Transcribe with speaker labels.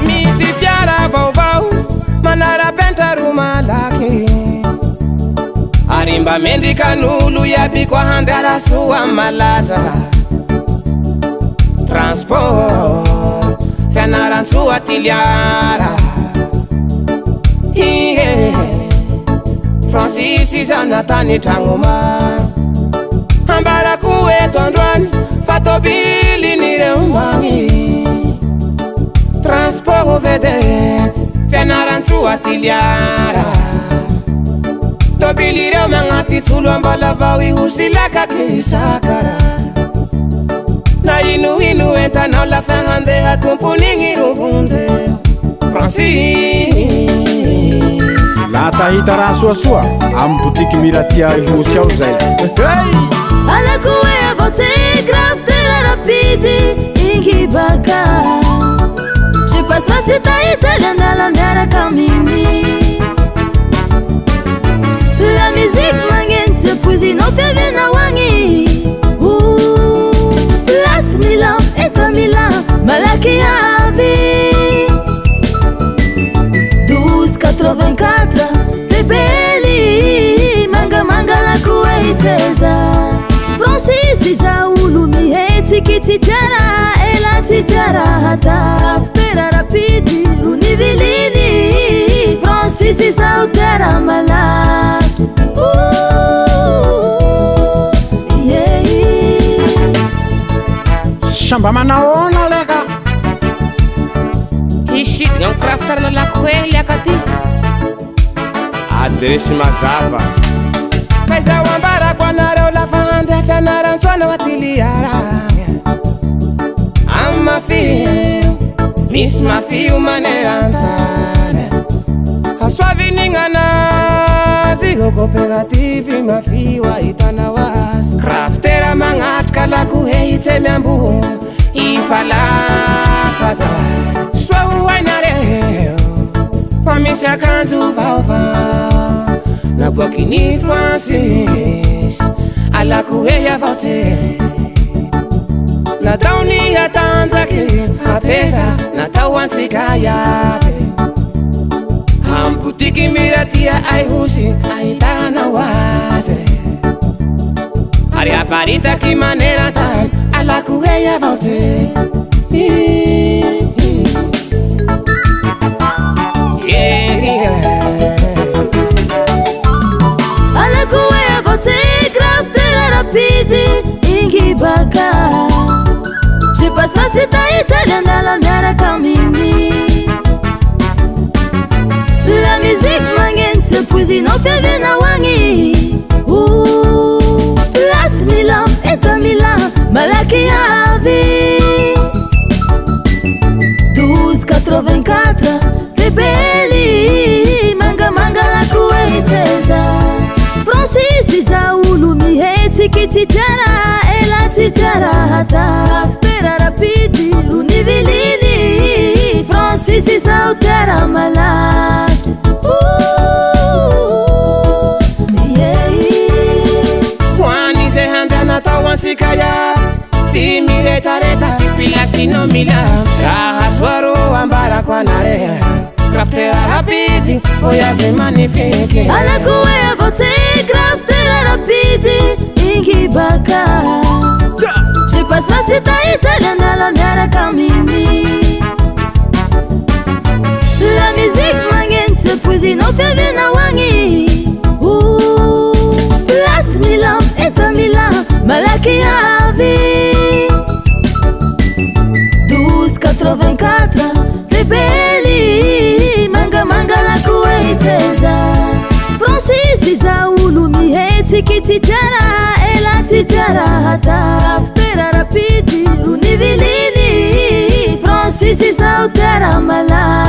Speaker 1: Misy fiara vaovao manara-pentraro malaky ary mba mendrikan'olo iaby koa handeha soa malaza transport fianaran-tsoa tiliara Francis izany natany tragno maro ambarako eto androany fa tobilin'ireo magny transport vedette fianaran-tsoa tiliara tobilireo magnaty tsolo ambalavao ihosy lakaky sakara na ino entanao lafa handeha tompon'igny rovonjeo Francis
Speaker 2: la tahita raha soasoa amy botiky miratia ihosy ao zay
Speaker 3: alako e avao ty grafitera rapide ingy baka je pasatsy tahita liandala miaraka aminy la musique magneno tsy apoizinao fiavianao agny place Milan eta Milan malaky avy 1284 Tebely mangamanga lako e iteza Francis iza olo mihetsiky tsy tiara ela tsy tiara hata grafitera rapide rony viliny Francis iza o tiara malaky
Speaker 2: samba manaona leka
Speaker 1: hisidina amy craftarana lako hely akaty adresy mazava fa izao ambarako anareo lafa handeha fianaran-tsoana atiliara amy mafio misy mafio manerantany asoavin'ignazy coopérative mafio ahitanao azy craftera magnatrika lako hehitsy miambo ifalasa za soa hoainareo fa misy akanjo vaovao naboakiny Francis alako hehy avao ty nataony atanjaky ateza natao antsika iaby amy botiky miratia aihosy ahitanao azy ary aparitaky manerantany alako hehy avao ty
Speaker 3: alako e avao ty grafitera rapide ingy baka je pasatsy tahita liandala miaraka aminy la musique magneno tsy apoizinao fiavianao agny place Milan eta Milan malaky avy 1284 Tebely mangamanga lako e iteza Francis iza olo mihetsiky tsy tiara ela tsy tiara hata grafitera rapide rony viliny Francis iza o tiara malaky
Speaker 1: hoany zay handeha natao antsika iaby tsy miretareta pilasino mila raha soa ro ambarako anare grafitera rapide voyage magnifique
Speaker 3: alako e avao ty grafitera rapide ingy baka je pasatsy tahita liandala miaraka aminy la musique magneno tsy apoizinao fiavianao agny place Milan eta Milan malaky avy 1284 Tebely mangamanga lako e iteza Francis iza olo mihetsiky tsy tiara ela tsy tiara hata grafitera rapide rony viliny Francis iza o tiara malaky